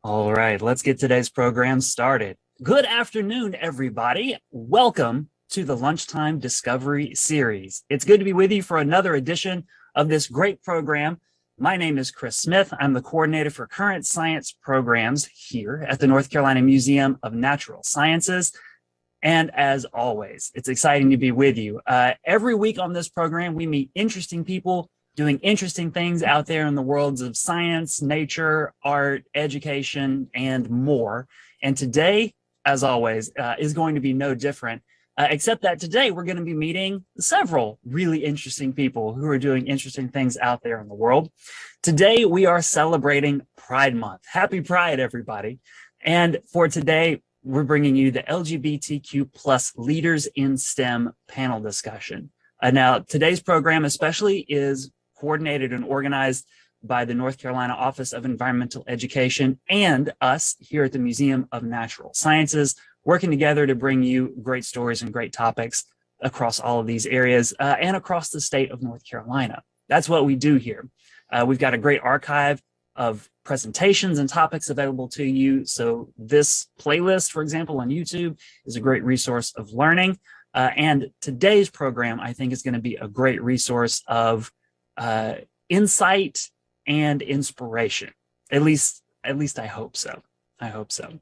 All right, let's get today's program started. Good afternoon, everybody. Welcome to the Lunchtime Discovery Series. It's good to be with you for another edition of this great program. My name is Chris Smith. I'm the coordinator for current science programs here at the North Carolina Museum of Natural Sciences. And as always, it's exciting to be with you. Every week on this program, we meet interesting people doing interesting things out there in the worlds of science, nature, art, education, and more. And today, as always, is going to be no different, except that today we're going to be meeting several really interesting people who are doing interesting things out there in the world. Today, we are celebrating Pride Month. Happy Pride, everybody. And for today, we're bringing you the LGBTQ plus Leaders in STEM panel discussion. Now, today's program especially is coordinated and organized by the North Carolina Office of Environmental Education and us here at the Museum of Natural Sciences, working together to bring you great stories and great topics across all of these areas and across the state of North Carolina. That's what we do here. We've got a great archive of presentations and topics available to you. So this playlist, for example, on YouTube is a great resource of learning. And today's program, I think, is going to be a great resource of insight and inspiration. At least I hope so. I hope so.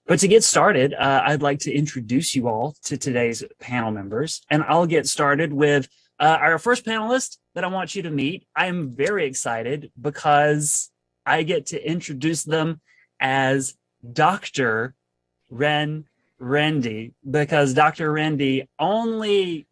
But to get started, I'd like to introduce you all to today's panel members, and I'll get started with our first panelist that I want you to meet. I'm very excited because I get to introduce them as Dr. Ren Rendy, because Dr. Rendy only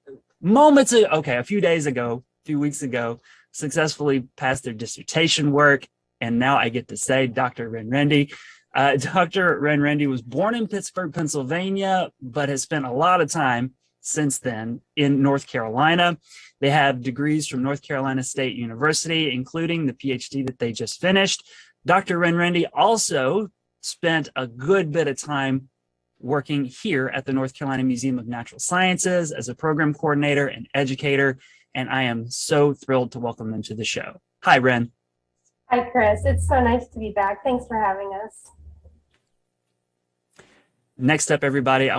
a few weeks ago, successfully passed their dissertation work, and now I get to say Dr. Ren Rendy. Dr. Ren Rendy was born in Pittsburgh, Pennsylvania, but has spent a lot of time since then in North Carolina. They have degrees from North Carolina State University, including the PhD that they just finished. Dr. Ren Rendy also spent a good bit of time working here at the North Carolina Museum of Natural Sciences as a program coordinator and educator, and I am so thrilled to welcome them to the show. Hi, Ren. Hi, Chris. It's so nice to be back. Thanks for having us. Next up, everybody, I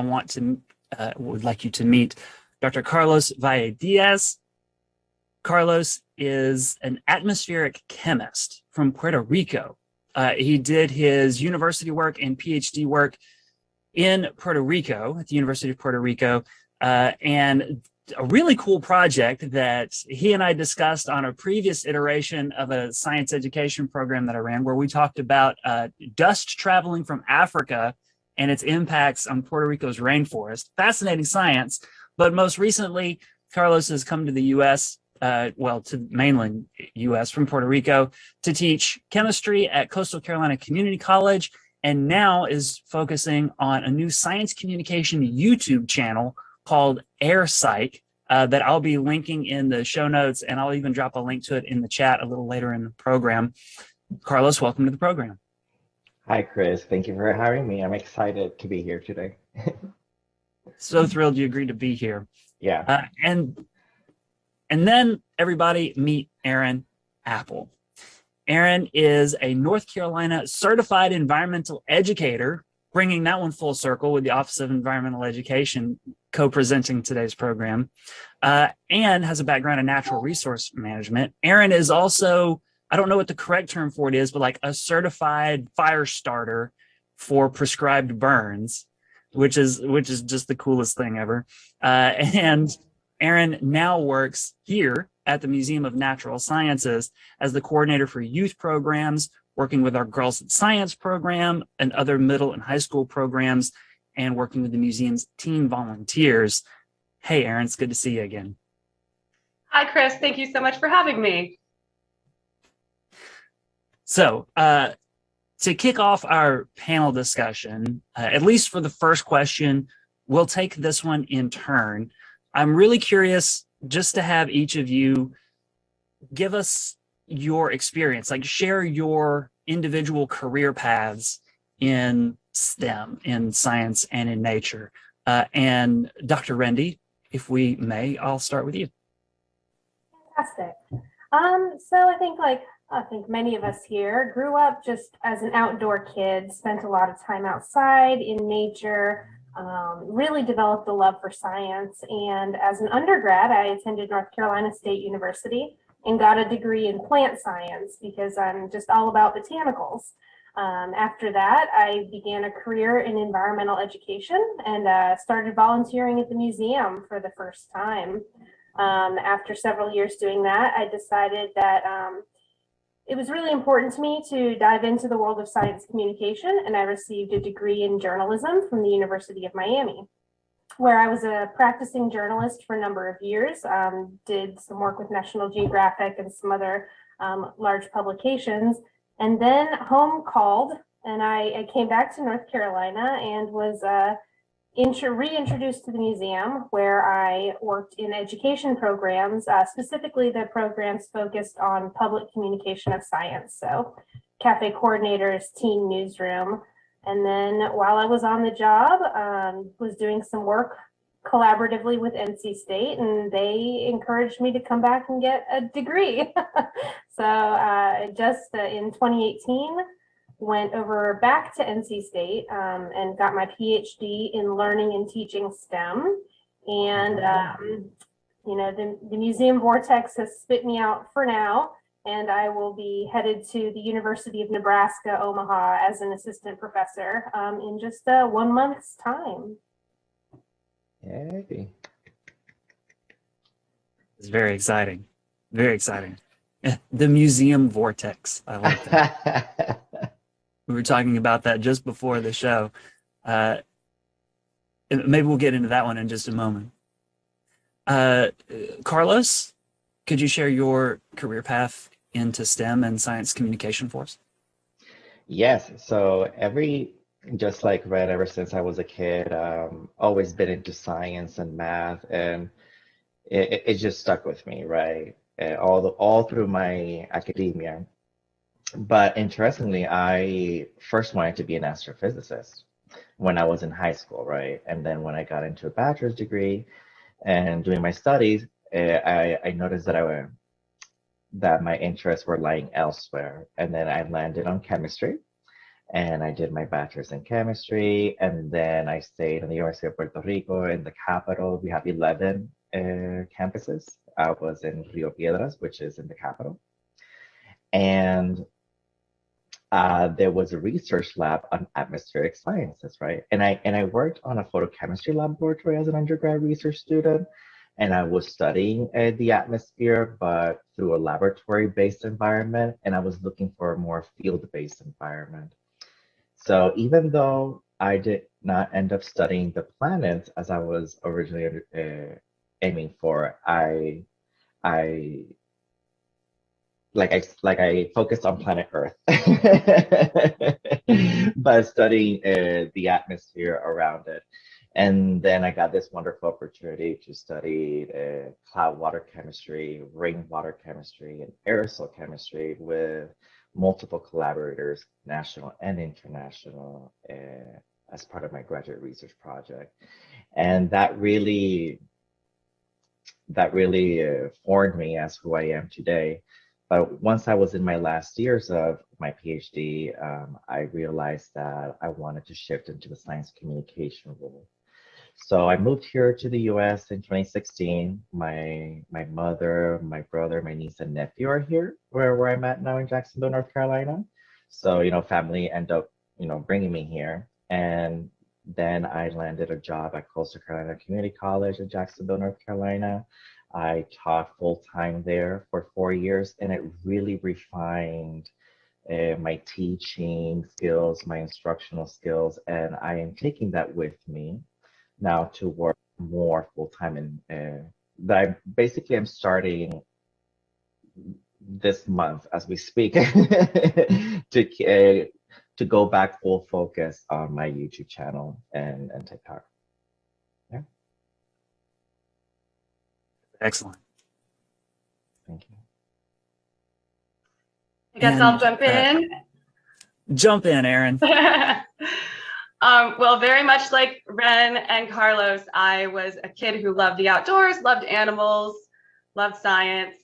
would like you to meet Dr. Carlos Valle-Diaz. Carlos is an atmospheric chemist from Puerto Rico. He did his university work and PhD work in Puerto Rico, at the University of Puerto Rico, and a really cool project that he and I discussed on a previous iteration of a science education program that I ran, where we talked about dust traveling from Africa and its impacts on Puerto Rico's rainforest. Fascinating science, but most recently, Carlos has come to the U.S., to mainland U.S. from Puerto Rico to teach chemistry at Coastal Carolina Community College, and now is focusing on a new science communication YouTube channel called Air Psych that I'll be linking in the show notes, and I'll even drop a link to it in the chat a little later in the program. Carlos, welcome to the program. Hi, Chris. Thank you for having me. I'm excited to be here today. So thrilled you agreed to be here. Yeah. And then everybody meet Aaron Apple. Aaron is a North Carolina certified environmental educator, bringing that one full circle with the Office of Environmental Education co-presenting today's program, and has a background in natural resource management. Aaron is also, I don't know what the correct term for it is, but like a certified fire starter for prescribed burns, which is just the coolest thing ever. And Aaron now works here at the Museum of Natural Sciences as the coordinator for youth programs, working with our Girls in Science program and other middle and high school programs, and working with the museum's teen volunteers. Hey, Aaron, it's good to see you again. Hi, Chris. Thank you so much for having me. So to kick off our panel discussion, at least for the first question, we'll take this one in turn. I'm really curious just to have each of you give us your experience, like share your individual career paths in STEM, in science and in nature. And Dr. Rendy, if we may, I'll start with you. Fantastic. So I think like I think many of us here grew up just as an outdoor kid, spent a lot of time outside in nature, really developed a love for science. And as an undergrad, I attended North Carolina State University and got a degree in plant science because I'm just all about botanicals. After that, I began a career in environmental education and started volunteering at the museum for the first time. After several years doing that, I decided that it was really important to me to dive into the world of science communication, and I received a degree in journalism from the University of Miami, where I was a practicing journalist for a number of years, did some work with National Geographic and some other large publications, and then home called, and I came back to North Carolina and was reintroduced to the museum, where I worked in education programs, specifically the programs focused on public communication of science. So cafe coordinators, teen newsroom. And then while I was on the job, was doing some work collaboratively with NC State, and they encouraged me to come back and get a degree. So just in 2018, went over back to NC State and got my PhD in learning and teaching STEM. And, the museum vortex has spit me out for now, and I will be headed to the University of Nebraska, Omaha as an assistant professor in just 1 month's time. Yay. It's very exciting. Very exciting. The museum vortex. I like that. We were talking about that just before the show. Maybe we'll get into that one in just a moment. Carlos, could you share your career path into STEM and science communication for us? Yes. So just like Red, ever since I was a kid, always been into science and math, and it just stuck with me, right? All through my academia. But interestingly, I first wanted to be an astrophysicist when I was in high school, right? And then when I got into a bachelor's degree and doing my studies, I noticed that my interests were lying elsewhere. And then I landed on chemistry, and I did my bachelor's in chemistry. And then I stayed in the University of Puerto Rico in the capital. We have 11 campuses. I was in Rio Piedras, which is in the capital. And there was a research lab on atmospheric sciences, right? And I worked on a photochemistry laboratory as an undergrad research student, and I was studying the atmosphere, but through a laboratory-based environment, and I was looking for a more field-based environment. So even though I did not end up studying the planets as I was originally aiming for, I focused on planet Earth, but studying the atmosphere around it. And then I got this wonderful opportunity to study cloud water chemistry, rainwater chemistry, and aerosol chemistry with multiple collaborators, national and international, as part of my graduate research project. And that really formed me as who I am today. But once I was in my last years of my PhD, I realized that I wanted to shift into the science communication role. So I moved here to the US in 2016. My mother, my brother, my niece, and nephew are here where I'm at now in Jacksonville, North Carolina. So, family end up, bringing me here. And then I landed a job at Coastal Carolina Community College in Jacksonville, North Carolina. I taught full-time there for 4 years, and it really refined my teaching skills, my instructional skills, and I am taking that with me now to work more full-time. And that I'm starting this month as we speak to go back full focus on my YouTube channel and TikTok. Yeah. Excellent. Thank you. I guess I'll jump in. Jump in, Aaron. Well, very much like Ren and Carlos, I was a kid who loved the outdoors, loved animals, loved science.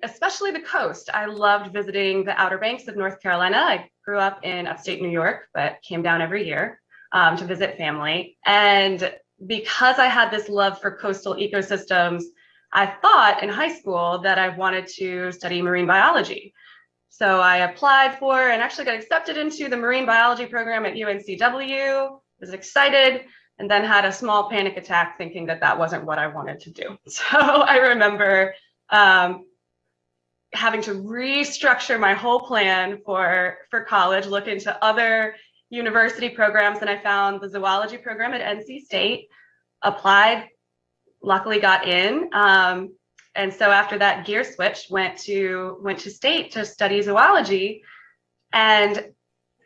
especially the coast. I loved visiting the Outer Banks of North Carolina. I grew up in upstate New York, but came down every year to visit family. And because I had this love for coastal ecosystems, I thought in high school that I wanted to study marine biology. So I applied for and actually got accepted into the marine biology program at UNCW, was excited, and then had a small panic attack thinking that that wasn't what I wanted to do. So I remember having to restructure my whole plan for college, look into other university programs, and I found the zoology program at NC State, applied, luckily got in. And so after that gear switch, went to state to study zoology, and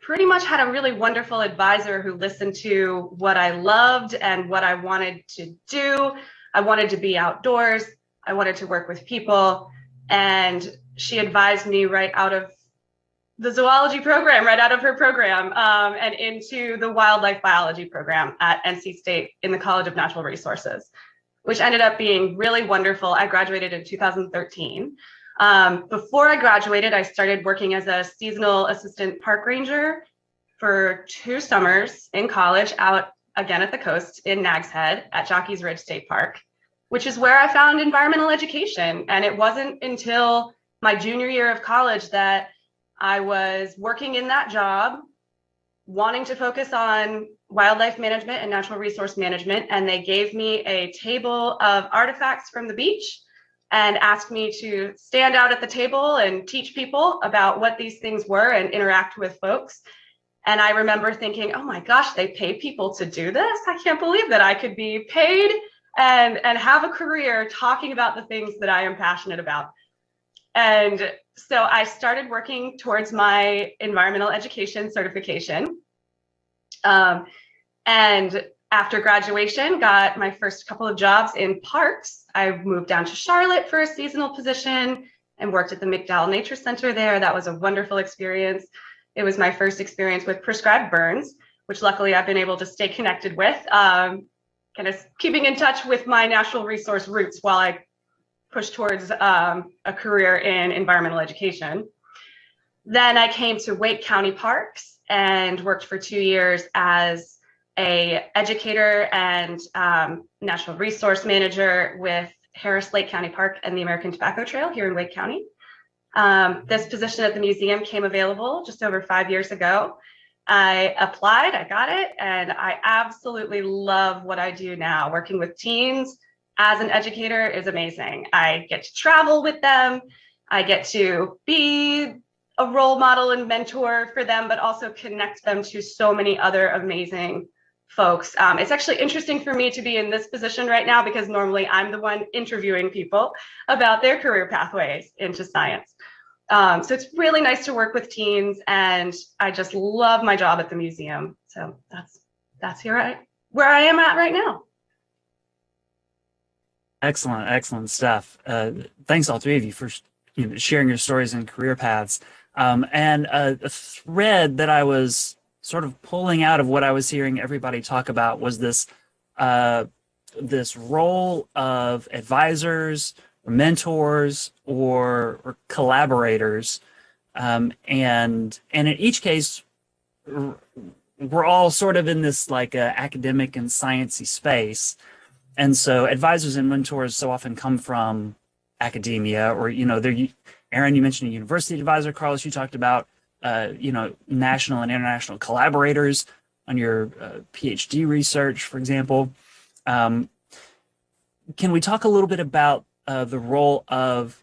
pretty much had a really wonderful advisor who listened to what I loved and what I wanted to do. I wanted to be outdoors. I wanted to work with people. And she advised me right out of the zoology program, right out of her program, and into the wildlife biology program at NC State in the College of Natural Resources, which ended up being really wonderful. I graduated in 2013. Before I graduated, I started working as a seasonal assistant park ranger for 2 summers in college, out again at the coast in Nags Head at Jockey's Ridge State Park, which is where I found environmental education. And it wasn't until my junior year of college that I was working in that job, wanting to focus on wildlife management and natural resource management. And they gave me a table of artifacts from the beach and asked me to stand out at the table and teach people about what these things were and interact with folks. And I remember thinking, oh my gosh, they pay people to do this? I can't believe that I could be paid and have a career talking about the things that I am passionate about. And so I started working towards my environmental education certification. And after graduation, got my first couple of jobs in parks. I moved down to Charlotte for a seasonal position and worked at the McDowell Nature Center there. That was a wonderful experience. It was my first experience with prescribed burns, which luckily I've been able to stay connected with, kind of keeping in touch with my natural resource roots while I push towards a career in environmental education. Then I came to Wake County Parks and worked for 2 years as an educator and natural resource manager with Harris Lake County Park and the American Tobacco Trail here in Wake County. This position at the museum came available just over 5 years ago. I applied, I got it, and I absolutely love what I do now. Working with teens as an educator is amazing. I get to travel with them. I get to be a role model and mentor for them, but also connect them to so many other amazing folks. It's actually interesting for me to be in this position right now because normally I'm the one interviewing people about their career pathways into science. So it's really nice to work with teens, and I just love my job at the museum. So that's where I am at right now. Excellent stuff. Thanks all 3 of you for sharing your stories and career paths. And a thread that I was sort of pulling out of what I was hearing everybody talk about was this role of advisors, or mentors, or collaborators, and in each case, we're all sort of in this like academic and sciencey space. And so advisors and mentors so often come from academia, or, Aaron, you mentioned a university advisor. Carlos, you talked about, national and international collaborators on your PhD research, for example. Can we talk a little bit about the role of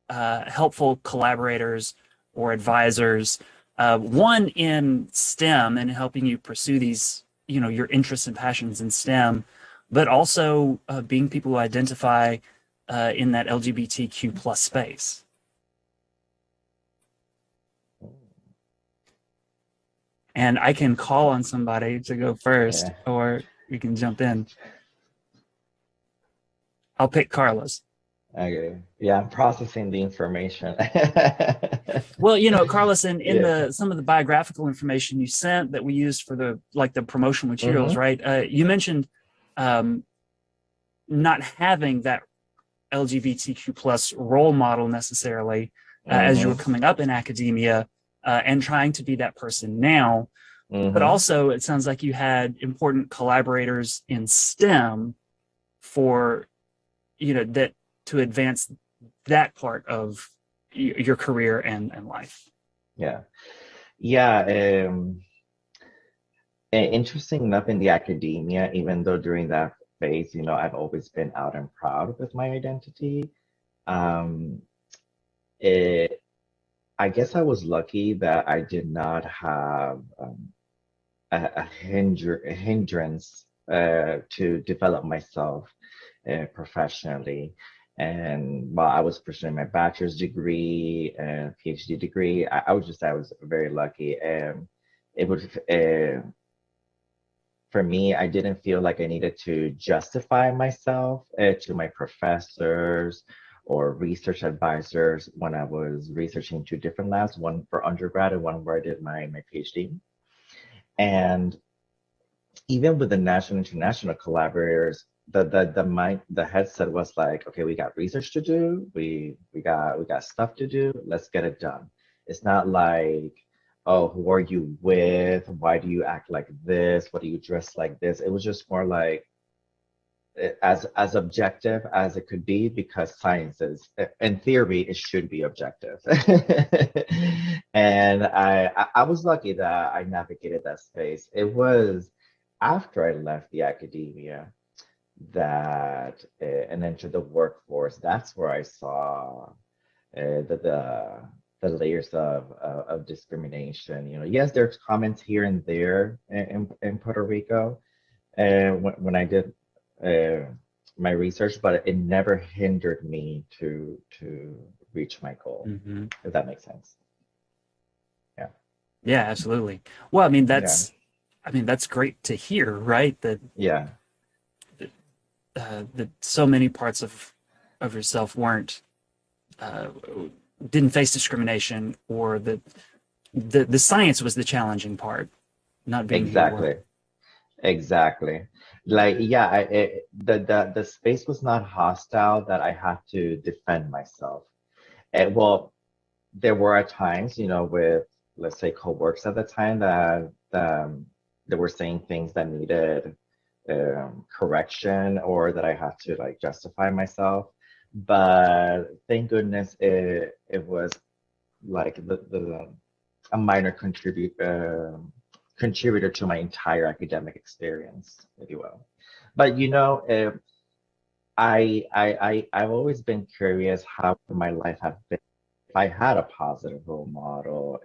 helpful collaborators or advisors, one in STEM and helping you pursue these, your interests and passions in STEM, but also being people who identify in that LGBTQ plus space? And I can call on somebody to go first, or we can jump in. I'll pick Carlos. Okay. Yeah, I'm processing the information. Well, Carlos, in some of the biographical information you sent that we used for the promotional materials, right? You mentioned not having that LGBTQ plus role model necessarily as you were coming up in academia and trying to be that person now. But also, it sounds like you had important collaborators in STEM for, that to advance that part of your career and life. Yeah. Interesting enough, in the academia, even though during that phase, I've always been out and proud with my identity. I guess I was lucky that I did not have a hindrance to develop myself professionally. And while I was pursuing my bachelor's degree and PhD degree, I would just say I was very lucky. And it would, for me, I didn't feel like I needed to justify myself to my professors or research advisors when I was researching two different labs, one for undergrad and one where I did my PhD. And even with the national international collaborators, the headset was like, okay, we got research to do, we got stuff to do, let's get it done. It's not like, oh, who are you with? Why do you act like this? What do you dress like this? It was just more like as objective as it could be, because science is, in theory, it should be objective. And I was lucky that I navigated that space. It was after I left the academia that and entered the workforce, that's where I saw the layers of discrimination. Yes, there's comments here and there in Puerto Rico when I did my research, but it never hindered me to reach my goal, if that makes sense. Yeah, absolutely. Well, that's great to hear, right? That that so many parts of yourself weren't didn't face discrimination, or that the science was the challenging part, not being exactly. Like, the space was not hostile that I had to defend myself. And well, there were at times, with, let's say, co-workers at the time that they were saying things that needed correction, or that I had to like justify myself. But thank goodness it was like a minor contributor to my entire academic experience, if you will. But I've always been curious how my life had been if I had a positive role model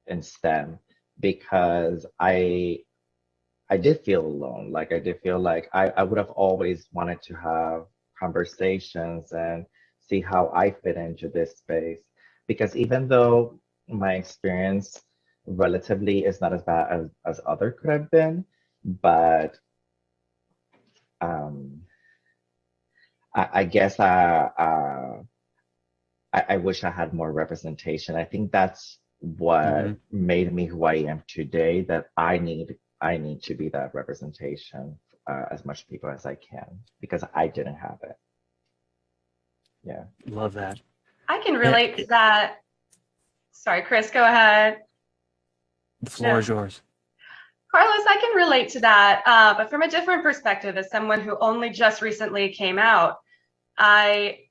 in STEM, because I did feel alone. Like, I did feel like I would have always wanted to have conversations and see how I fit into this space. Because even though my experience relatively is not as bad as other could have been, but I guess I wish I had more representation. I think that's what made me who I am today, that I need to be that representation as much people as I can, because I didn't have it. Yeah. Love that. I can relate to that. Sorry, Chris, go ahead. The floor is yours. Carlos, I can relate to that, but from a different perspective, as someone who only just recently came out, I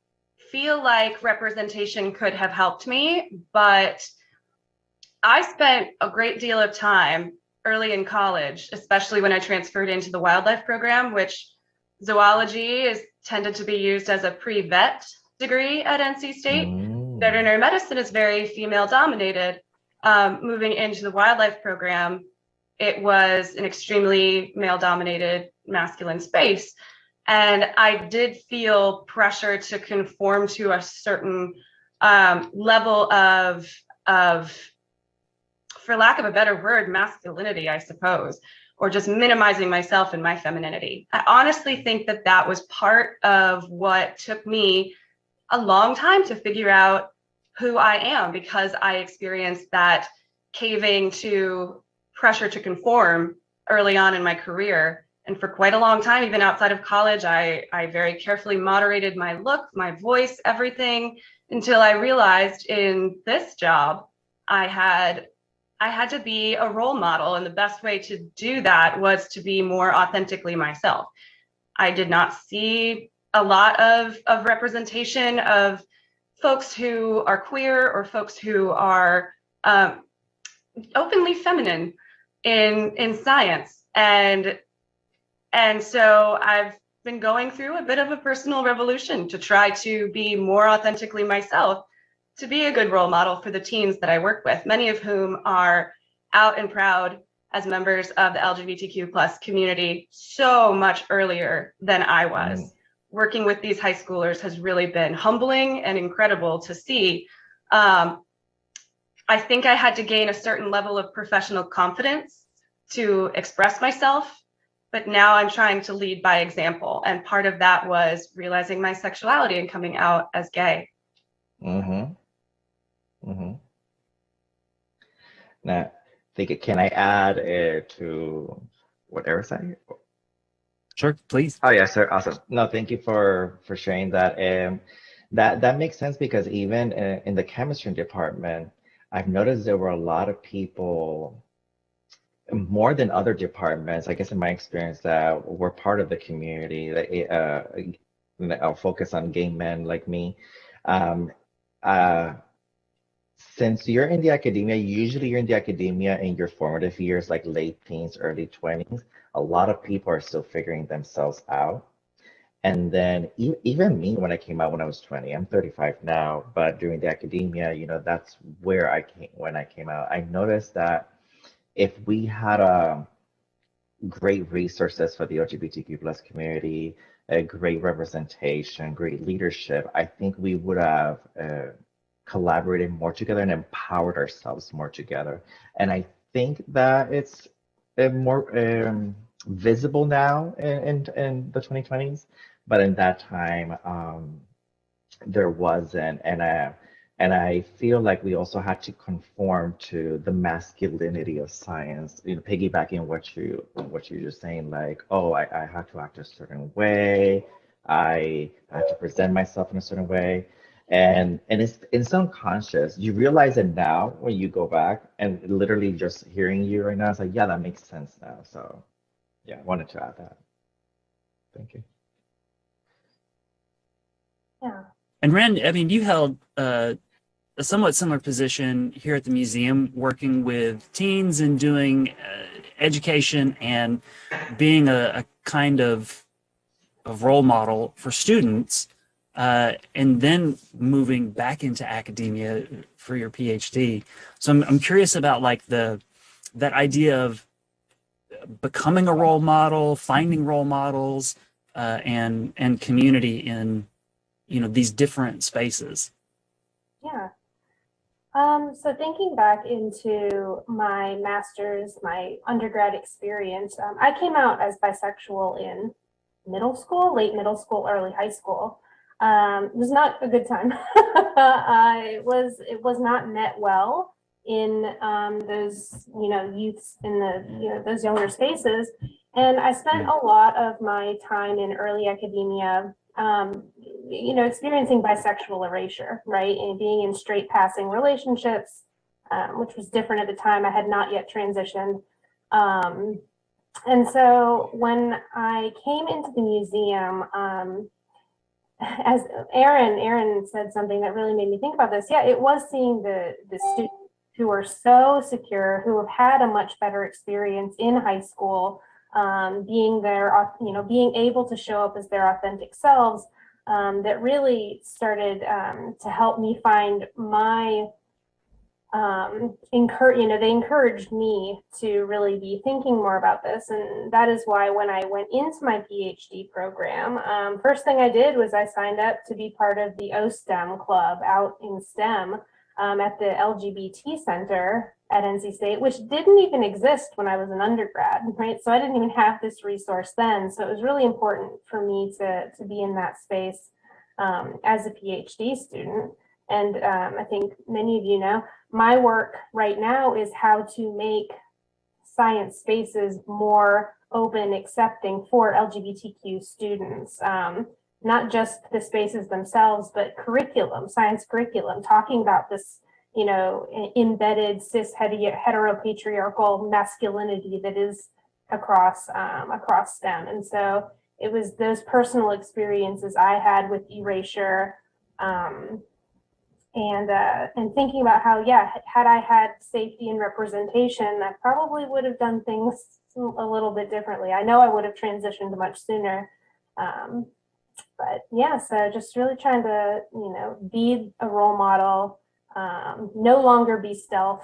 feel like representation could have helped me, but I spent a great deal of time early in college, especially when I transferred into the wildlife program, which zoology is tended to be used as a pre-vet degree at NC State. Veterinary medicine is very female dominated. Moving into the wildlife program, it was an extremely male dominated masculine space. And I did feel pressure to conform to a certain level of, for lack of a better word, masculinity, I suppose, or just minimizing myself and my femininity. I honestly think that that was part of what took me a long time to figure out who I am, because I experienced that caving to pressure to conform early on in my career. And for quite a long time, even outside of college, I very carefully moderated my look, my voice, everything, until I realized in this job, I had to be a role model. And the best way to do that was to be more authentically myself. I did not see a lot of representation of folks who are queer or folks who are openly feminine in science. And so I've been going through a bit of a personal revolution to try to be more authentically myself, to be a good role model for the teens that I work with, many of whom are out and proud as members of the LGBTQ plus community so much earlier than I was. Working with these high schoolers has really been humbling and incredible to see. I think I had to gain a certain level of professional confidence to express myself, but now I'm trying to lead by example. And part of that was realizing my sexuality and coming out as gay. Mm-hmm. Mm-hmm. Now, can I add to what Eric said? Sure, please. Oh, yeah, sir. Awesome. No, thank you for sharing that. That makes sense because even in the chemistry department, I've noticed there were a lot of people, more than other departments, I guess in my experience, that were part of the community, that I'll focus on gay men like me. Since you're in the academia, usually you're in the academia in your formative years, like late teens, early 20s, a lot of people are still figuring themselves out. And then even me, when I came out when I was 20, I'm 35 now, but during the academia, that's where when I came out. I noticed that if we had great resources for the LGBTQ plus community, a great representation, great leadership, I think we would have collaborated more together and empowered ourselves more together. And I think that it's more visible now in the 2020s, but in that time there wasn't. And I feel like we also had to conform to the masculinity of science, piggybacking what you're just saying, like, oh, I have to act a certain way, I have to present myself in a certain way. And it's unconscious. You realize it now when you go back, and literally just hearing you right now, it's like, yeah, that makes sense now. So yeah, I wanted to add that. Thank you. Yeah. And Ren, I mean, you held a somewhat similar position here at the museum, working with teens and doing education and being a kind of role model for students, and then moving back into academia for your PhD. So I'm curious about like that idea of becoming a role model, finding role models, and community in these different spaces. Yeah. So thinking back into my master's, my undergrad experience, I came out as bisexual in middle school, late middle school, early high school. It was not a good time. It was not met well in those youths in the those younger spaces, and I spent a lot of my time in early academia experiencing bisexual erasure, right? And being in straight passing relationships, which was different at the time. I had not yet transitioned. And so when I came into the museum, as Aaron said something that really made me think about this. Yeah, it was seeing the students who are so secure, who have had a much better experience in high school, being able to show up as their authentic selves, that really started to help me find my they encouraged me to really be thinking more about this. And that is why when I went into my PhD program, first thing I did was I signed up to be part of the OSTEM club out in STEM at the LGBT Center at NC State, which didn't even exist when I was an undergrad, right? So I didn't even have this resource then. So it was really important for me to be in that space as a PhD student. And I think many of you know, my work right now is how to make science spaces more open, accepting for LGBTQ students. Not just the spaces themselves, but curriculum, science curriculum, talking about this, you know, embedded cis heteropatriarchal masculinity that is across STEM. And so it was those personal experiences I had with erasure, and thinking about how, yeah, had I had safety and representation, I probably would have done things a little bit differently. I know I would have transitioned much sooner. But yeah, so just really trying to, you know, be a role model, no longer be stealth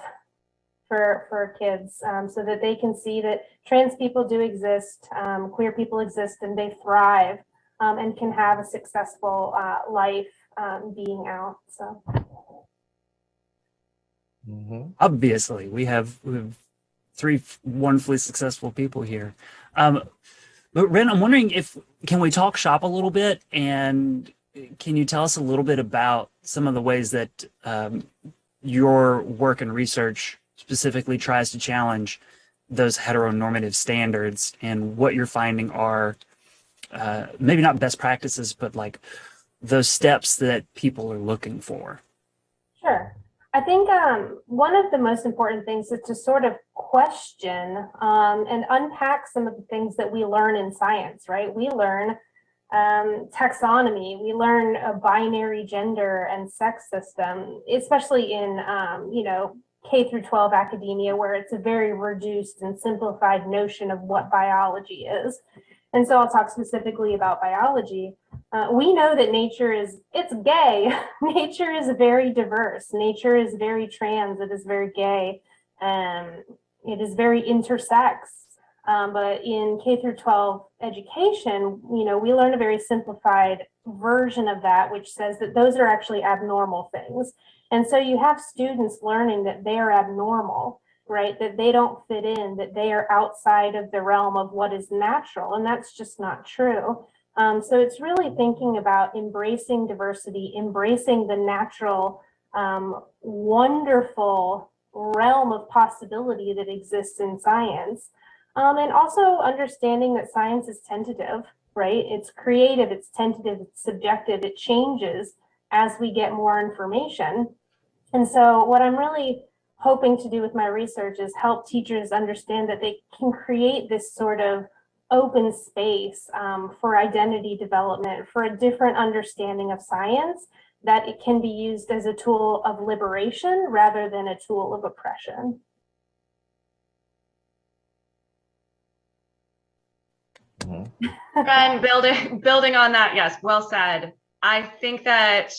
for kids, so that they can see that trans people do exist, queer people exist, and they thrive, and can have a successful life being out. So obviously we have three wonderfully successful people here. But Ren, I'm wondering can we talk shop a little bit, and can you tell us a little bit about some of the ways that your work and research specifically tries to challenge those heteronormative standards, and what you're finding are maybe not best practices, but like those steps that people are looking for? Sure. I think one of the most important things is to sort of question and unpack some of the things that we learn in science, right? We learn taxonomy, we learn a binary gender and sex system, especially in, you know, K through 12 academia, where it's a very reduced and simplified notion of what biology is. And so I'll talk specifically about biology. We know that nature it's gay. Nature is very diverse. Nature is very trans. It is very gay. It is very intersex. But in K through 12 education, you know, we learn a very simplified version of that, which says that those are actually abnormal things. And so you have students learning that they are abnormal, right? That they don't fit in, that they are outside of the realm of what is natural. And that's just not true. So it's really thinking about embracing diversity, embracing the natural, wonderful realm of possibility that exists in science. And also understanding that science is tentative, right? It's creative, it's tentative, it's subjective, it changes as we get more information. And so what I'm really hoping to do with my research is help teachers understand that they can create this sort of open space for identity development, for a different understanding of science, that it can be used as a tool of liberation rather than a tool of oppression. And building on that, yes, well said. I think that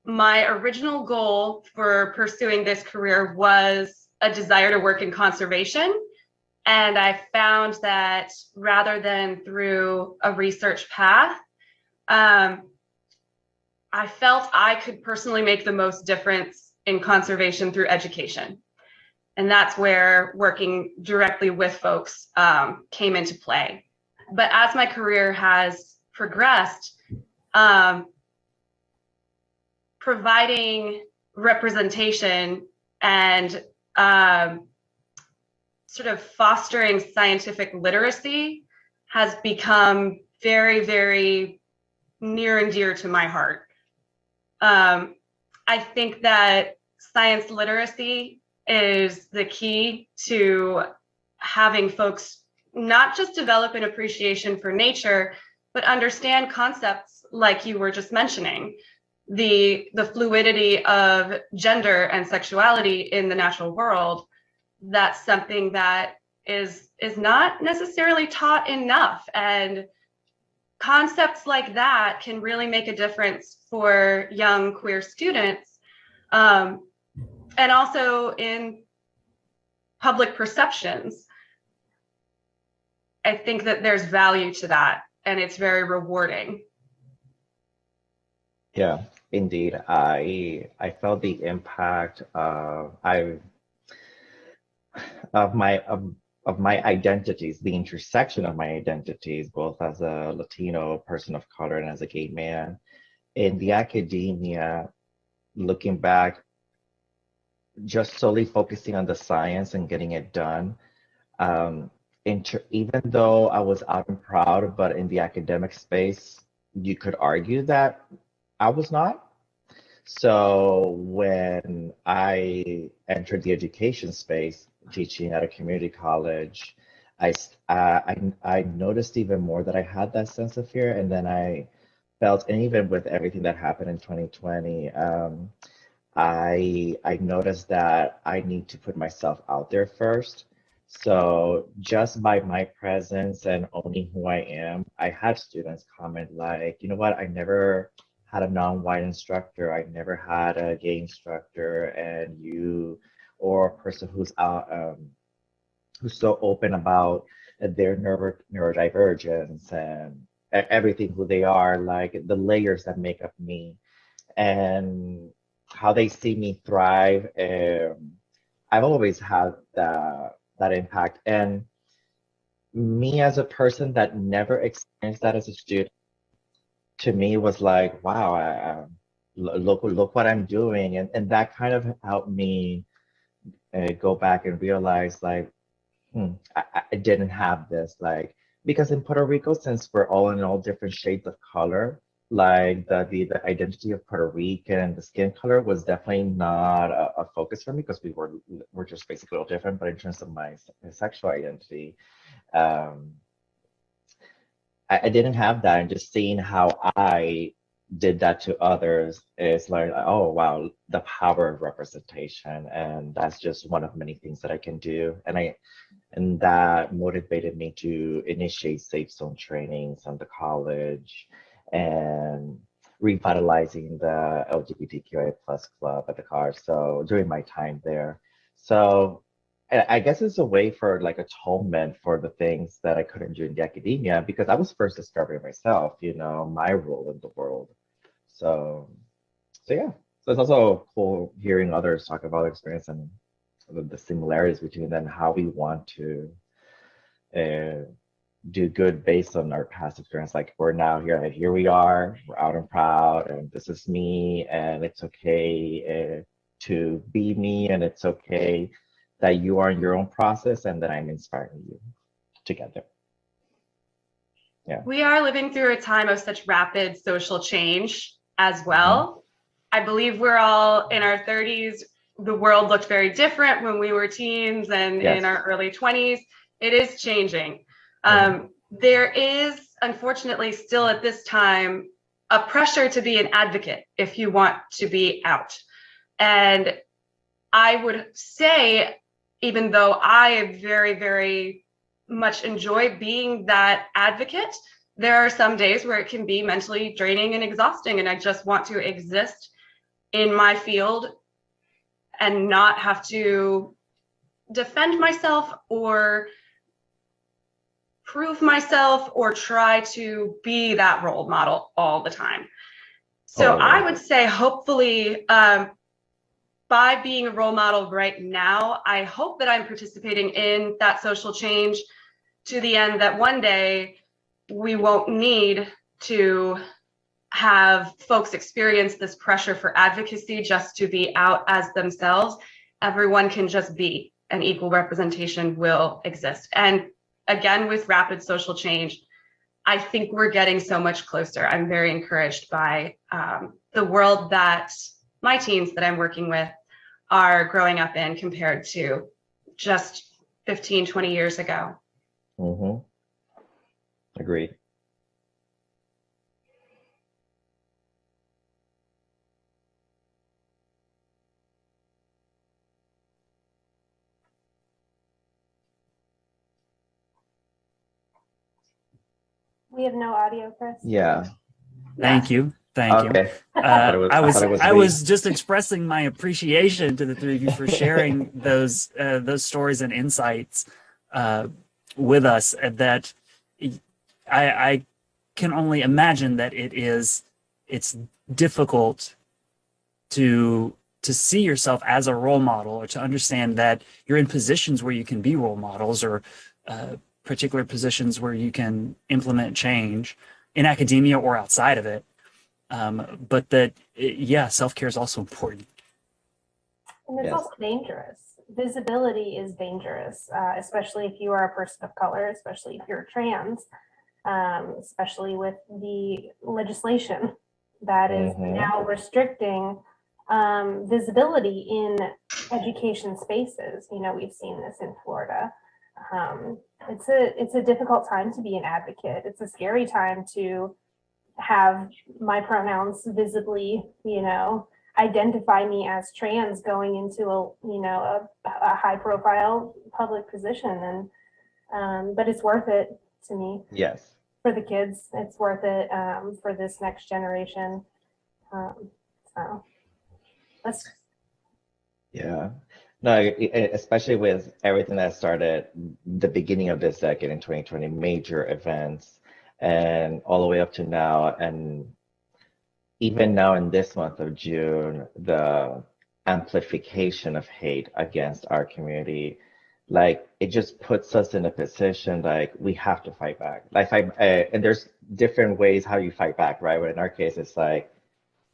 my original goal for pursuing this career was a desire to work in conservation. And I found that rather than through a research path, I felt I could personally make the most difference in conservation through education. And that's where working directly with folks came into play. But as my career has progressed, providing representation and sort of fostering scientific literacy has become very, very near and dear to my heart. I think that science literacy is the key to having folks not just develop an appreciation for nature, but understand concepts like you were just mentioning, the fluidity of gender and sexuality in the natural world. That's something that is not necessarily taught enough, and concepts like that can really make a difference for young queer students, and also in public perceptions. I think that there's value to that, and it's very rewarding. Yeah, indeed. I felt the impact of my identities, the intersection of my identities, both as a Latino person of color and as a gay man, in the academia. Looking back, just solely focusing on the science and getting it done, Um, Even though I was out and proud, but in the academic space, you could argue that I was not. So when I entered the education space, teaching at a community college, I noticed even more that I had that sense of fear, and then I felt, and even with everything that happened in 2020, I noticed that I need to put myself out there first. So just by my presence and owning who I am, I had students comment like, you know what, I never had a non-white instructor, I never had a gay instructor, and you, or a person who's so open about their neurodivergence and everything who they are, like the layers that make up me and how they see me thrive. I've always had that impact. And me as a person that never experienced that as a student, to me was like, wow, look what I'm doing. And that kind of helped me go back and realize like, I didn't have this, like, because in Puerto Rico, since we're all in all different shades of color, like the identity of Puerto Rican and the skin color was definitely not a focus for me because we're just basically all different. But in terms of my sexual identity, um, I didn't have that, and just seeing how I did that to others is like, oh wow, the power of representation, and that's just one of many things that I can do. And that motivated me to initiate safe zone trainings on the college and revitalizing the LGBTQIA plus club at the college. So during my time there. So I guess it's a way for like atonement for the things that I couldn't do in the academia because I was first discovering myself, my role in the world. So, so yeah. So it's also cool hearing others talk about their experience and the similarities between them, how we want to uh, do good based on our past experience. Like we're now here, and here we are, we're out and proud, and this is me, and it's okay to be me, and it's okay that you are in your own process, and that I'm inspiring you together. Yeah. We are living through a time of such rapid social change as well. I believe we're all in our 30s. The world looked very different when we were teens and Yes. in our early 20s. It is changing. There is, unfortunately, still at this time, a pressure to be an advocate if you want to be out. And I would say, even though I very, very much enjoy being that advocate, there are some days where it can be mentally draining and exhausting, and I just want to exist in my field and not have to defend myself or prove myself or try to be that role model all the time. So I would say hopefully by being a role model right now, I hope that I'm participating in that social change to the end that one day we won't need to have folks experience this pressure for advocacy just to be out as themselves. Everyone can just be, and equal representation will exist. And again, with rapid social change, I think we're getting so much closer. I'm very encouraged by the world that my teens that I'm working with are growing up in compared to just 15, 20 years ago. Agreed. We have no audio, Chris. Yeah. Thank you. Thank you. I was just expressing my appreciation to the three of you for sharing those stories and insights with us. That I can only imagine that it's difficult to see yourself as a role model, or to understand that you're in positions where you can be role models, or particular positions where you can implement change in academia or outside of it. But that, self-care is also important. And it's also dangerous. visibility is dangerous, especially if you are a person of color, especially if you're trans, especially with the legislation that is now restricting visibility in education spaces. You know, we've seen this in Florida. It's a difficult time to be an advocate. It's a scary time to have my pronouns visibly, you know, identify me as trans going into a high profile public position. And but it's worth it to me. Yes. For the kids, it's worth it for this next generation. So let's. Yeah. No, especially with everything that started the beginning of this decade in 2020, major events, and all the way up to now, and even now in this month of June, the amplification of hate against our community, like it just puts us in a position like we have to fight back. Like, and there's different ways how you fight back, right? But in our case, it's like,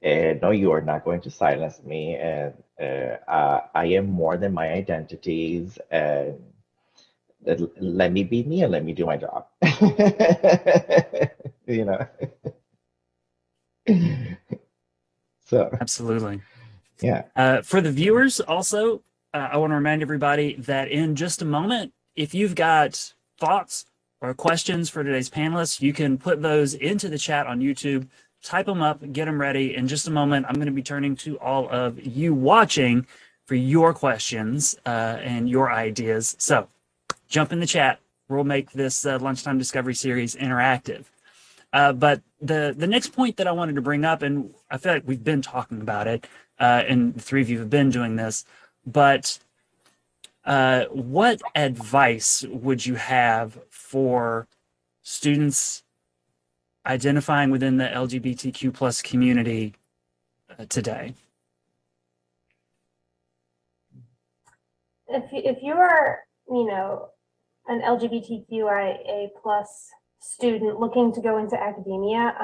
no, you are not going to silence me, and I am more than my identities, and let me be me and let me do my job. You know. So Absolutely. yeah. For the viewers, also, I want to remind everybody that in just a moment, if you've got thoughts or questions for today's panelists, you can put those into the chat on YouTube, type them up, get them ready. In just a moment, I'm going to be turning to all of you watching for your questions and your ideas. So jump in the chat. We'll make this Lunchtime Discovery series interactive. But the next point that I wanted to bring up, and I feel like we've been talking about it, and the three of you have been doing this, but what advice would you have for students identifying within the LGBTQ plus community today? If you are, you know, an LGBTQIA plus student looking to go into academia,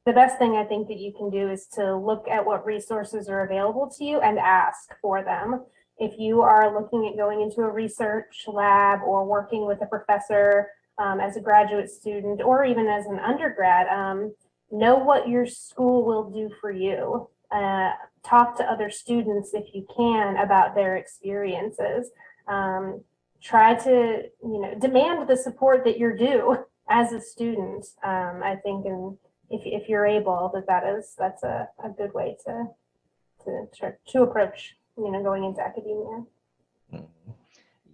the best thing I think that you can do is to look at what resources are available to you and ask for them. If you are looking at going into a research lab or working with a professor as a graduate student or even as an undergrad, know what your school will do for you. Talk to other students if you can about their experiences. Try to, you know, demand the support that you're due as a student. I think, and if you're able, that's a good way to approach, you know, going into academia.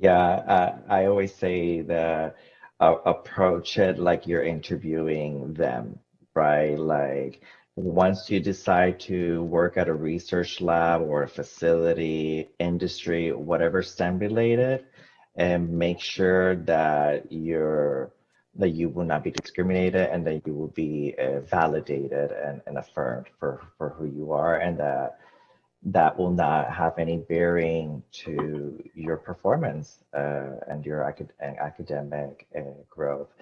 Yeah, I always say that approach it like you're interviewing them, right? Like once you decide to work at a research lab or a facility, industry, whatever STEM related, and make sure that you will not be discriminated and that you will be validated and affirmed for who you are, and that will not have any bearing to your performance and your academic growth.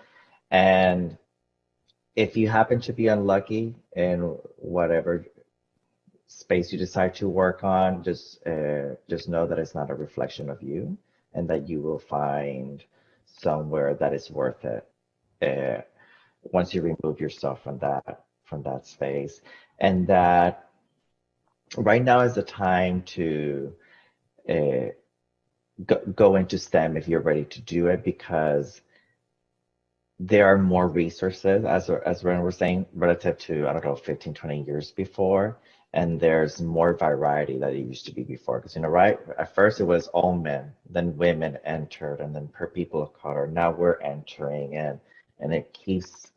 And if you happen to be unlucky in whatever space you decide to work on, just know that it's not a reflection of you, and that you will find somewhere that is worth it once you remove yourself from that space. And that right now is the time to go into STEM if you're ready to do it, because there are more resources, as Ren was saying, relative to, I don't know, 15, 20 years before. And there's more variety than it used to be before. Because, you know, right, at first it was all men, then women entered, and then per people of color. Now we're entering, and it keeps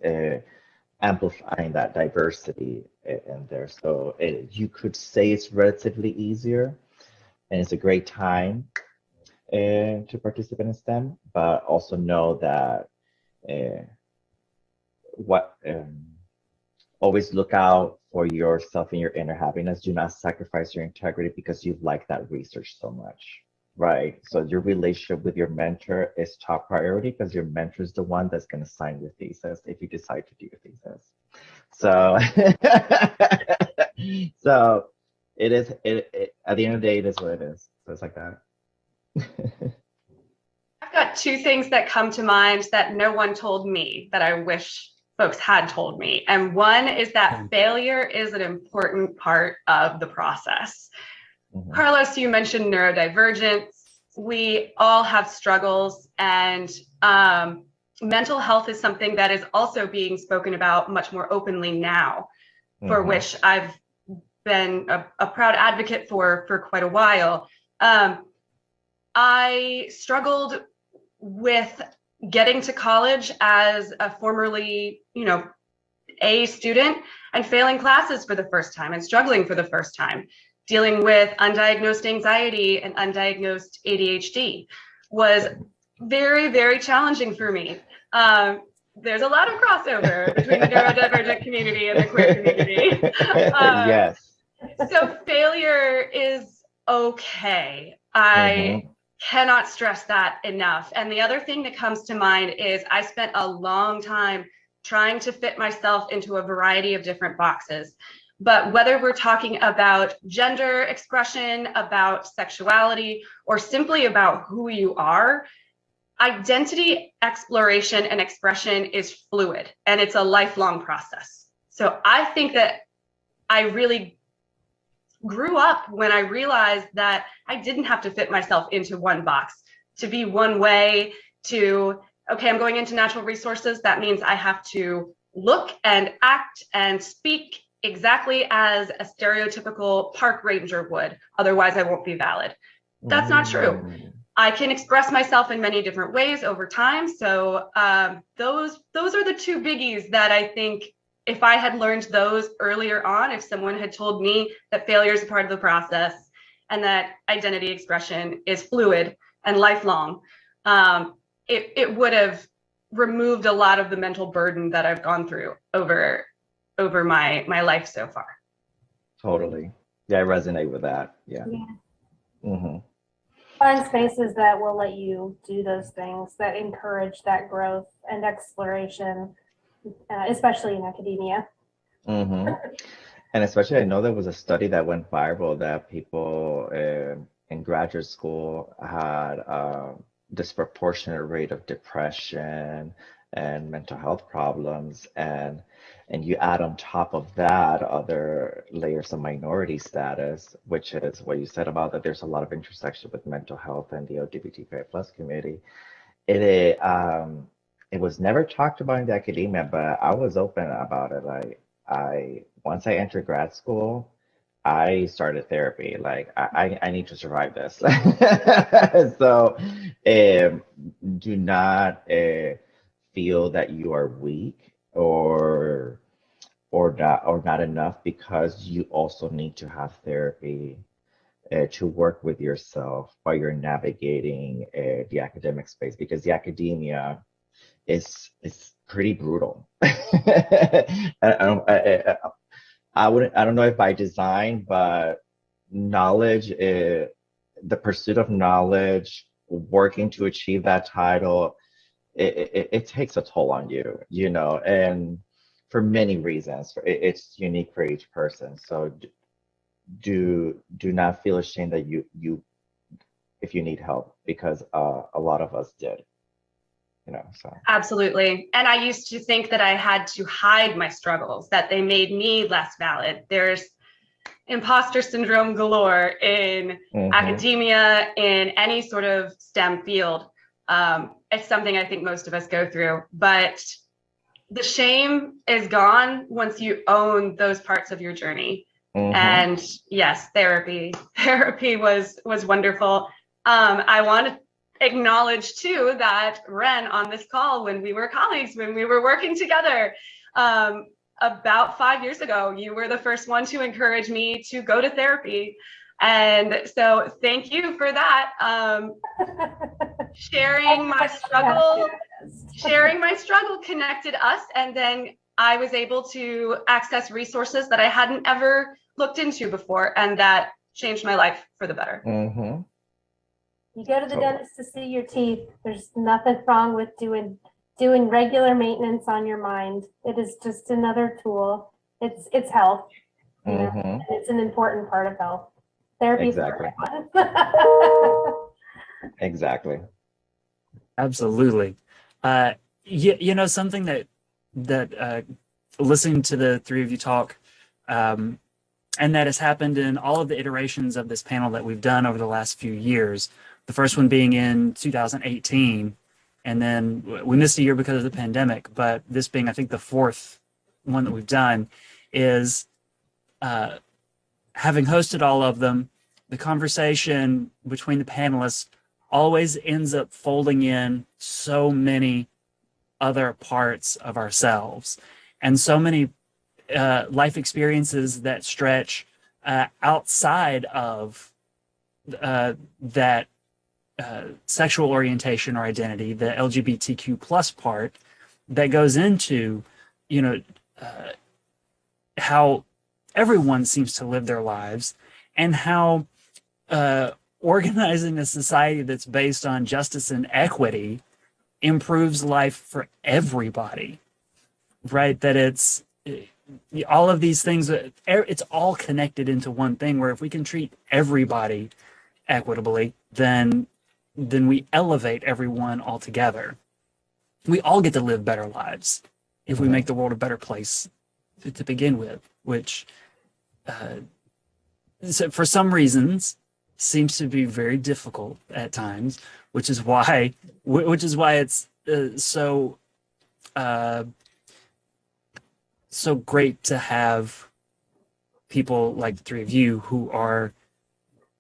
amplifying that diversity in there. So you could say it's relatively easier, and it's a great time to participate in STEM, but also know that always look out for yourself and your inner happiness. Do not sacrifice your integrity because you like that research so much, right? So your relationship with your mentor is top priority, because your mentor is the one that's going to sign your thesis if you decide to do your thesis. So, so it is. It at the end of the day, it is what it is. So it's like that. I've got two things that come to mind that no one told me that I wish folks had told me. And one is that failure is an important part of the process. Carlos, you mentioned neurodivergence. We all have struggles, and mental health is something that is also being spoken about much more openly now, for which I've been a proud advocate for quite a while. I struggled with getting to college as a formerly, A student and failing classes for the first time and struggling for the first time. Dealing with undiagnosed anxiety and undiagnosed ADHD was very, very challenging for me. There's a lot of crossover between the neurodivergent community and the queer community. Yes. So failure is okay. I cannot stress that enough. And the other thing that comes to mind is I spent a long time trying to fit myself into a variety of different boxes. But whether we're talking about gender expression, about sexuality, or simply about who you are, identity exploration and expression is fluid, and it's a lifelong process. So I think that I really grew up when I realized that I didn't have to fit myself into one box, to be one way, to, okay, I'm going into natural resources. That means I have to look and act and speak exactly as a stereotypical park ranger would. Otherwise, I won't be valid. That's not true. I can express myself in many different ways over time. So those are the two biggies that I think, if I had learned those earlier on, if someone had told me that failure is a part of the process and that identity expression is fluid and lifelong, it would have removed a lot of the mental burden that I've gone through over my life so far. Totally. Yeah, I resonate with that. Yeah. Find spaces that will let you do those things, that encourage that growth and exploration, especially in academia. And especially, I know there was a study that went viral that people in graduate school had a disproportionate rate of depression and mental health problems, and you add on top of that other layers of minority status, which is what you said about that there's a lot of intersection with mental health and the LGBTQI+ community. It was never talked about in the academia, but I was open about it. Like, once I entered grad school, I started therapy. Like, I need to survive this. So do not feel that you are weak or not enough, because you also need to have therapy to work with yourself while you're navigating the academic space, because the academia is pretty brutal. I don't know if by design, but knowledge, the pursuit of knowledge, working to achieve that title, it takes a toll on you, and for many reasons. It's unique for each person. So do not feel ashamed that you if you need help, because a lot of us did. So. Absolutely. And I used to think that I had to hide my struggles, that they made me less valid. There's imposter syndrome galore in academia, in any sort of STEM field. It's something I think most of us go through, but the shame is gone once you own those parts of your journey. And yes, therapy was wonderful. I want to acknowledge too that Ren, on this call, when we were colleagues, when we were working together, about 5 years ago, you were the first one to encourage me to go to therapy. And so thank you for that. Sharing my struggle connected us. And then I was able to access resources that I hadn't ever looked into before. And that changed my life for the better. You go to the dentist to see your teeth. There's nothing wrong with doing regular maintenance on your mind. It is just another tool. It's health. And it's an important part of health. Therapy exactly. for everyone. Exactly. Absolutely. Something that listening to the three of you talk, and that has happened in all of the iterations of this panel that we've done over the last few years. The first one being in 2018, and then we missed a year because of the pandemic, but this being, I think, the fourth one that we've done, is having hosted all of them, the conversation between the panelists always ends up folding in so many other parts of ourselves and so many life experiences that stretch outside of that sexual orientation or identity, the LGBTQ plus part that goes into, how everyone seems to live their lives, and how organizing a society that's based on justice and equity improves life for everybody, right? That it's all of these things, it's all connected into one thing, where if we can treat everybody equitably, then we elevate everyone altogether. We all get to live better lives if we make the world a better place to begin with, which so for some reasons seems to be very difficult at times, which is why it's so great to have people like the three of you who are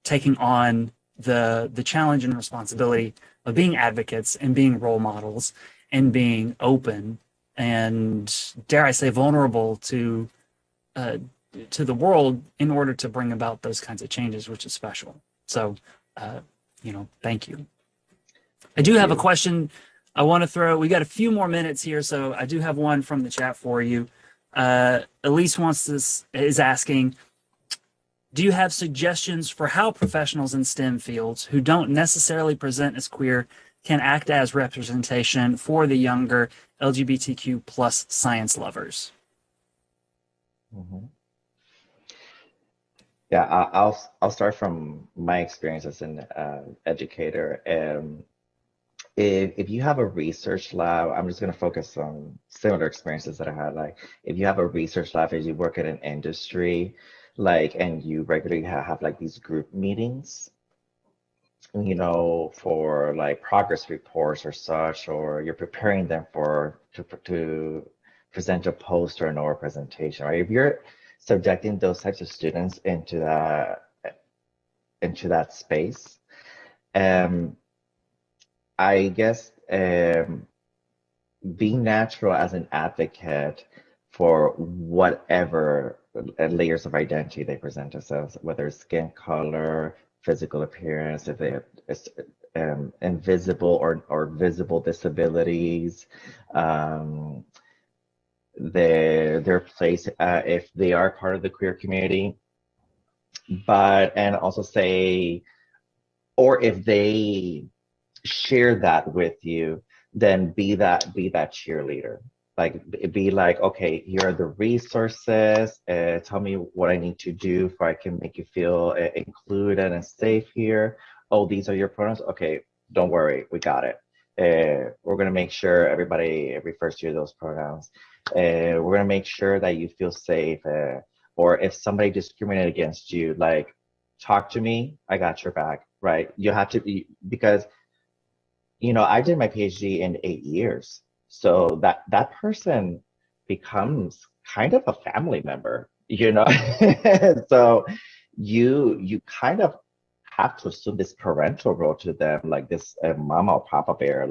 taking on the challenge and responsibility of being advocates and being role models and being open and, dare I say, vulnerable to the world in order to bring about those kinds of changes, which is special. So, thank you. I do have a question I want to throw. We got a few more minutes here, so I do have one from the chat for you. Elise is asking, do you have suggestions for how professionals in STEM fields who don't necessarily present as queer can act as representation for the younger LGBTQ plus science lovers? Mm-hmm. Yeah, I'll start from my experience as an educator. If you have a research lab, I'm just going to focus on similar experiences that I had. Like, if you have a research lab, as you work in an industry, and you regularly have like these group meetings, for like progress reports or such, or you're preparing them to present a poster or a presentation, right? If you're subjecting those types of students into that space, I guess being natural as an advocate for whatever layers of identity they present themselves, whether it's skin color, physical appearance, if they have invisible or visible disabilities, their place if they are part of the queer community, and also say, or if they share that with you, then be that cheerleader. Be like, okay, here are the resources. Tell me what I need to do so I can make you feel included and safe here. Oh, these are your pronouns. Okay, don't worry, we got it. We're gonna make sure everybody refers to those pronouns. We're gonna make sure that you feel safe. Or if somebody discriminated against you, talk to me. I got your back. Right? You have to be, because I did my PhD in 8 years. So that person becomes kind of a family member, So you kind of have to assume this parental role to them, like this mama or papa bear,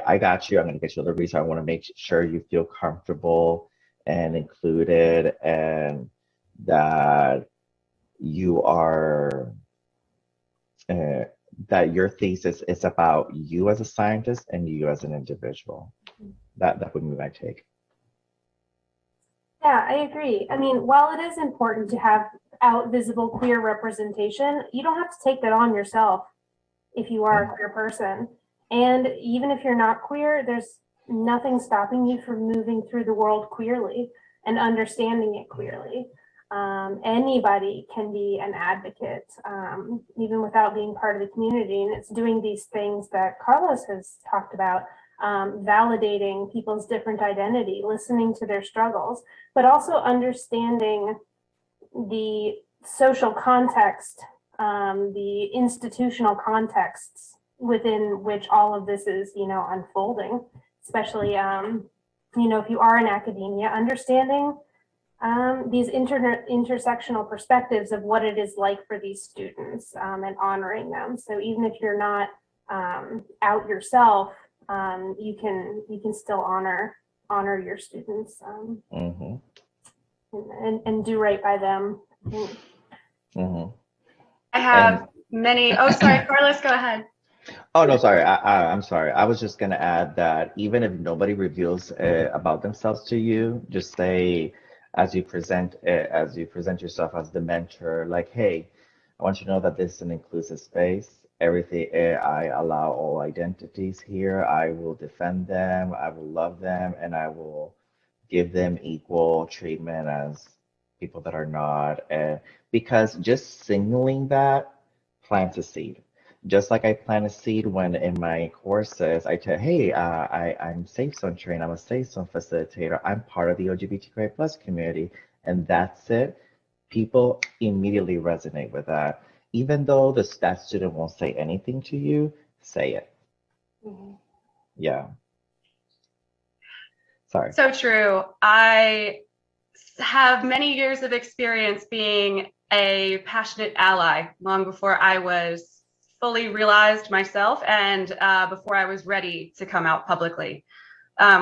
I got you, I'm gonna get you the reason. I want to make sure you feel comfortable and included, and that you are that your thesis is about you as a scientist and you as an individual. That would be my take. Yeah, I agree. I mean, while it is important to have out visible queer representation, you don't have to take that on yourself if you are a queer person. And even if you're not queer, there's nothing stopping you from moving through the world queerly and understanding it queerly. Anybody can be an advocate, even without being part of the community. And it's doing these things that Carlos has talked about, validating people's different identity, listening to their struggles, but also understanding the social context, the institutional contexts within which all of this is, unfolding, especially, if you are in academia, understanding these intersectional perspectives of what it is like for these students, and honoring them. So even if you're not out yourself, you can still honor your students, and do right by them. I have many. Oh, sorry, Carlos, go ahead. Oh, no, sorry. I'm sorry. I was just going to add that even if nobody reveals about themselves to you, just say, as you present yourself as the mentor, like, hey, I want you to know that this is an inclusive space. Everything, I allow all identities here. I will defend them. I will love them, and I will give them equal treatment as people that are not. Because just signaling that plants a seed. Just like I plant a seed when in my courses, I tell, hey, I'm safe zone trained, I'm a safe zone facilitator, I'm part of the LGBTQI plus community, and that's it. People immediately resonate with that. Even though that student won't say anything to you, say it. Yeah. Sorry. So true. I have many years of experience being a passionate ally long before I was fully realized myself and before I was ready to come out publicly,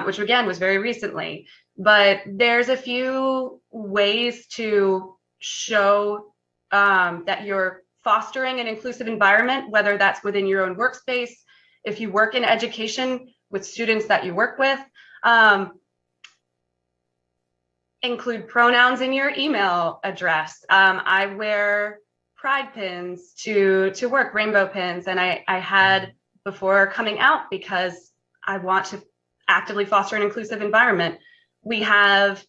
which again was very recently. But there's a few ways to show that you're fostering an inclusive environment, whether that's within your own workspace, if you work in education with students that you work with. Include pronouns in your email address. I wear pride pins to work, rainbow pins, and I had before coming out because I want to actively foster an inclusive environment. We have,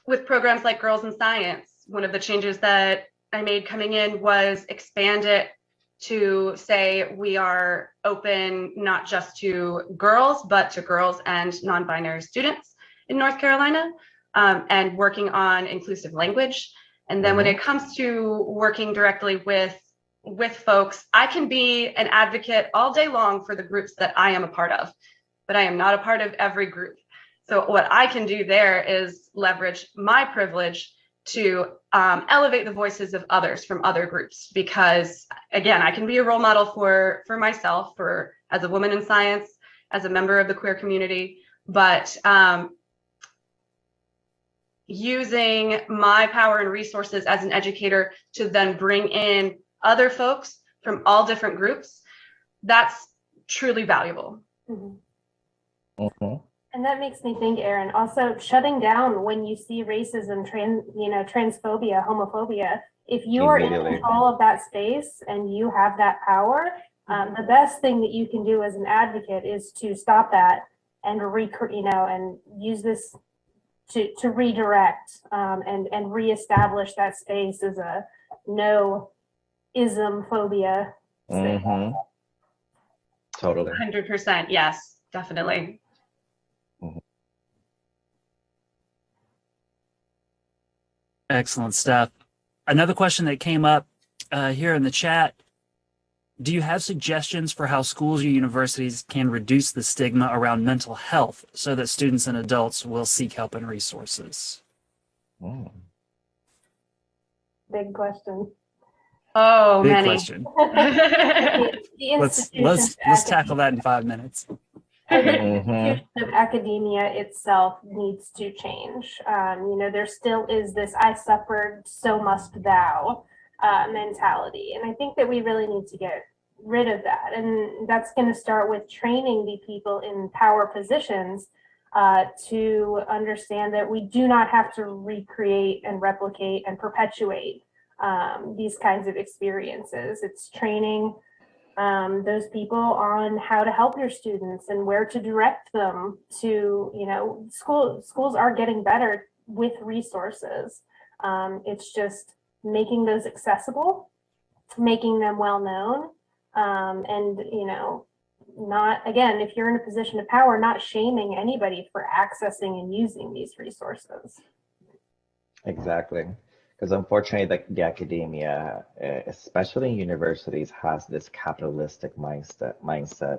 with programs like Girls in Science, one of the changes that I made coming in was expand it to say we are open not just to girls, but to girls and non-binary students in North Carolina, and working on inclusive language. And then when it comes to working directly with folks, I can be an advocate all day long for the groups that I am a part of, but I am not a part of every group. So what I can do there is leverage my privilege to elevate the voices of others from other groups, because again, I can be a role model for myself, as a woman in science, as a member of the queer community, but using my power and resources as an educator to then bring in other folks from all different groups, that's truly valuable. And that makes me think, Erin, also shutting down when you see racism, transphobia, homophobia. If you are in control of that space and you have that power, the best thing that you can do as an advocate is to stop that and and use this to redirect and reestablish that space as a no ism phobia space. Totally. 100%. Yes, definitely. Excellent stuff. Another question that came up here in the chat: do you have suggestions for how schools or universities can reduce the stigma around mental health so that students and adults will seek help and resources? Big question. Oh, Big many. question. Let's tackle that in 5 minutes. The institution of academia itself needs to change. There still is this "I suffered, so must thou" mentality, and I think that we really need to get rid of that. And that's going to start with training the people in power positions to understand that we do not have to recreate and replicate and perpetuate these kinds of experiences. It's training those people on how to help your students and where to direct them to. Schools are getting better with resources. It's just making those accessible, making them well known, and, you know, not, again, if you're in a position of power, not shaming anybody for accessing and using these resources. Exactly. Because unfortunately, the academia, especially in universities, has this capitalistic mindset,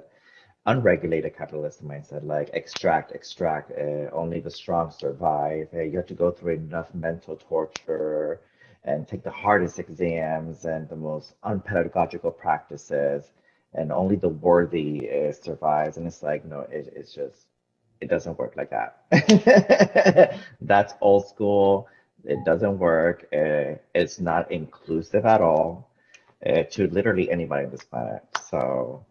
unregulated capitalist mindset, like extract, only the strong survive. You have to go through enough mental torture and take the hardest exams and the most unpedagogical practices, and only the worthy survives. And it's like, no, it's just, it doesn't work like that. That's old school. It doesn't work. It's not inclusive at all to literally anybody on this planet. So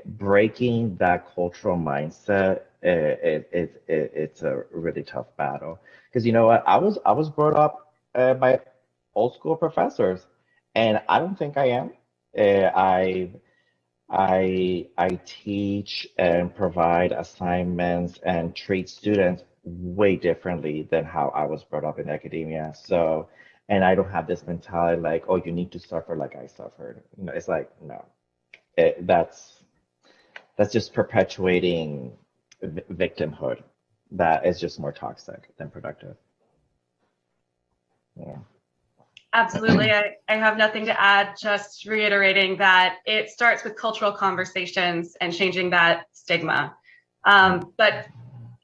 breaking that cultural mindset, it's a really tough battle. Because you know what, I was brought up by old school professors, and I don't think I am. Uh, I teach and provide assignments and treat students way differently than how I was brought up in academia. So, and I don't have this mentality like, oh, you need to suffer like I suffered. You know, it's like, no, that's just perpetuating victimhood. That is just more toxic than productive. Yeah. Absolutely. I have nothing to add, just reiterating that it starts with cultural conversations and changing that stigma. But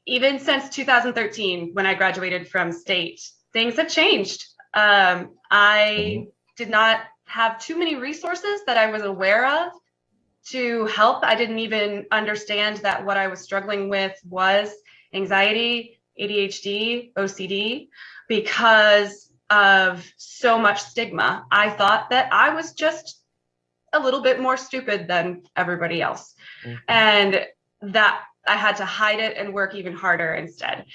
even since 2013, when I graduated from state, things have changed. I did not have too many resources that I was aware of to help. I didn't even understand that what I was struggling with was anxiety, ADHD, OCD, because of so much stigma. I thought that I was just a little bit more stupid than everybody else. And that I had to hide it and work even harder instead.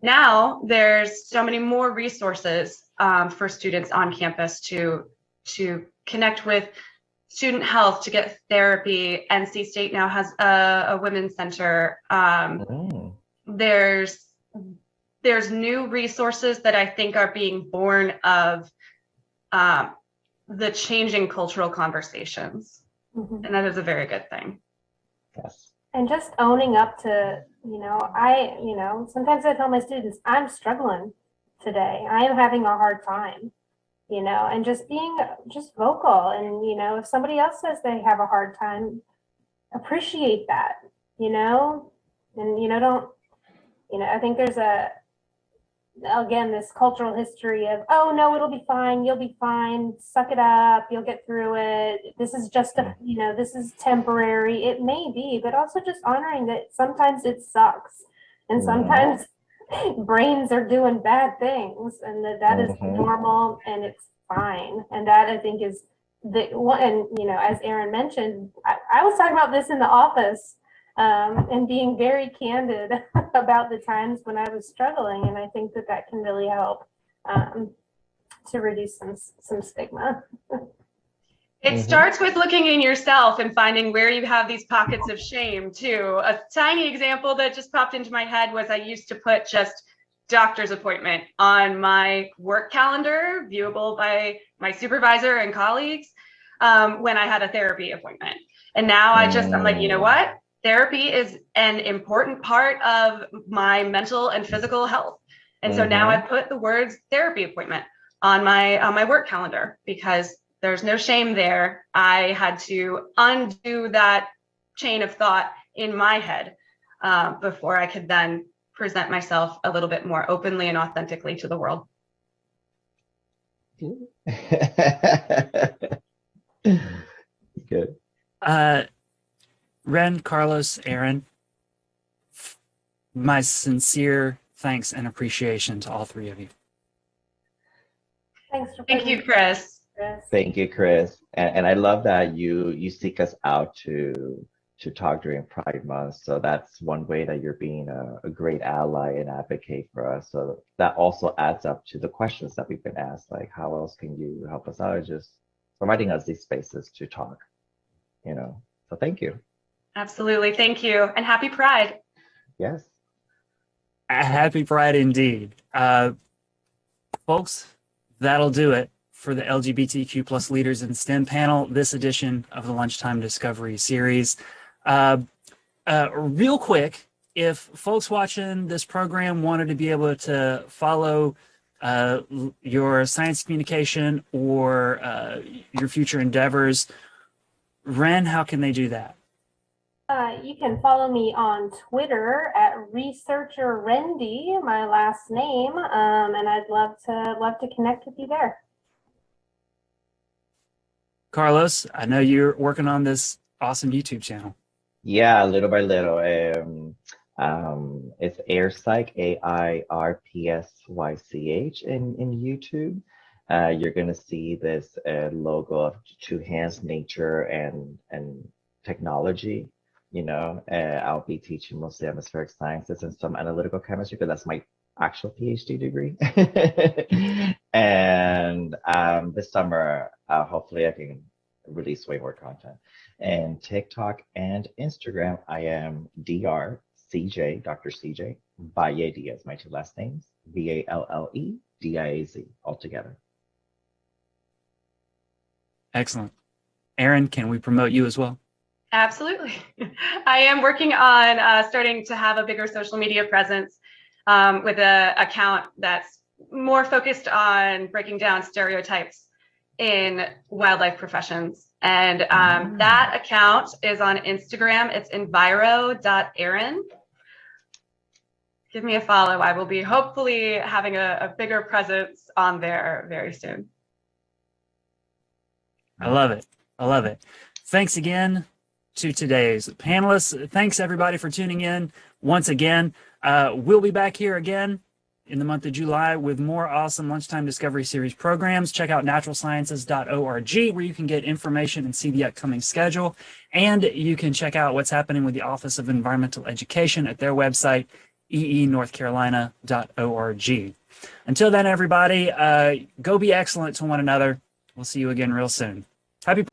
Now there's so many more resources for students on campus to connect with student health, to get therapy. NC State now has a women's center. There's new resources that I think are being born of the changing cultural conversations. And that is a very good thing. Yes. And just owning up to, sometimes I tell my students, I'm struggling today. I am having a hard time, and just being just vocal. And, if somebody else says they have a hard time, appreciate that, and, I think there's again, this cultural history of, oh no, it'll be fine, you'll be fine, suck it up, you'll get through it, this is just this is temporary. It may be, but also just honoring that sometimes it sucks, and sometimes brains are doing bad things, and that is normal, and it's fine. And that, I think, is the one. And as Aaron mentioned, I was talking about this in the office, and being very candid about the times when I was struggling. And I think that can really help to reduce some stigma. It starts with looking in yourself and finding where you have these pockets of shame too. A tiny example that just popped into my head was I used to put just doctor's appointment on my work calendar, viewable by my supervisor and colleagues, when I had a therapy appointment. And now I'm like, you know what? Therapy is an important part of my mental and physical health. And so now I put the words therapy appointment on my work calendar, because there's no shame there. I had to undo that chain of thought in my head before I could then present myself a little bit more openly and authentically to the world. Good. Ren, Carlos, Aaron, my sincere thanks and appreciation to all three of you. Thanks for Thank you, Chris. Thank you, Chris. And I love that you seek us out to talk during Pride Month. So that's one way that you're being a great ally and advocate for us. So that also adds up to the questions that we've been asked, like how else can you help us out? Just providing us these spaces to talk, So thank you. Absolutely. Thank you. And happy Pride. Yes. Happy Pride indeed. Folks, that'll do it for the LGBTQ plus leaders in STEM panel, this edition of the Lunchtime Discovery series. Real quick, if folks watching this program wanted to be able to follow your science communication or your future endeavors, Ren, how can they do that? You can follow me on Twitter at ResearcherRendy, my last name, and I'd love to connect with you there. Carlos, I know you're working on this awesome YouTube channel. Yeah, little by little. It's AirPsych, AIRPSYCH in YouTube. You're gonna see this logo of two hands, nature and technology. You know, I'll be teaching mostly atmospheric sciences and some analytical chemistry because that's my actual PhD degree. And this summer, hopefully I can release way more content. And TikTok and Instagram, I am DrCJ, Dr. CJ, Valle Diaz, my two last names, VALLE all together. Excellent. Aaron, can we promote you as well? Absolutely. I am working on starting to have a bigger social media presence with an account that's more focused on breaking down stereotypes in wildlife professions. And that account is on Instagram. It's enviro.aaron. Give me a follow. I will be hopefully having a bigger presence on there very soon. I love it. I love it. Thanks again to today's panelists. Thanks everybody for tuning in once again. We'll be back here again in the month of July with more awesome Lunchtime Discovery Series programs. Check out naturalsciences.org where you can get information and see the upcoming schedule. And you can check out what's happening with the Office of Environmental Education at their website, eenorthcarolina.org. Until then, everybody, go be excellent to one another. We'll see you again real soon. Happy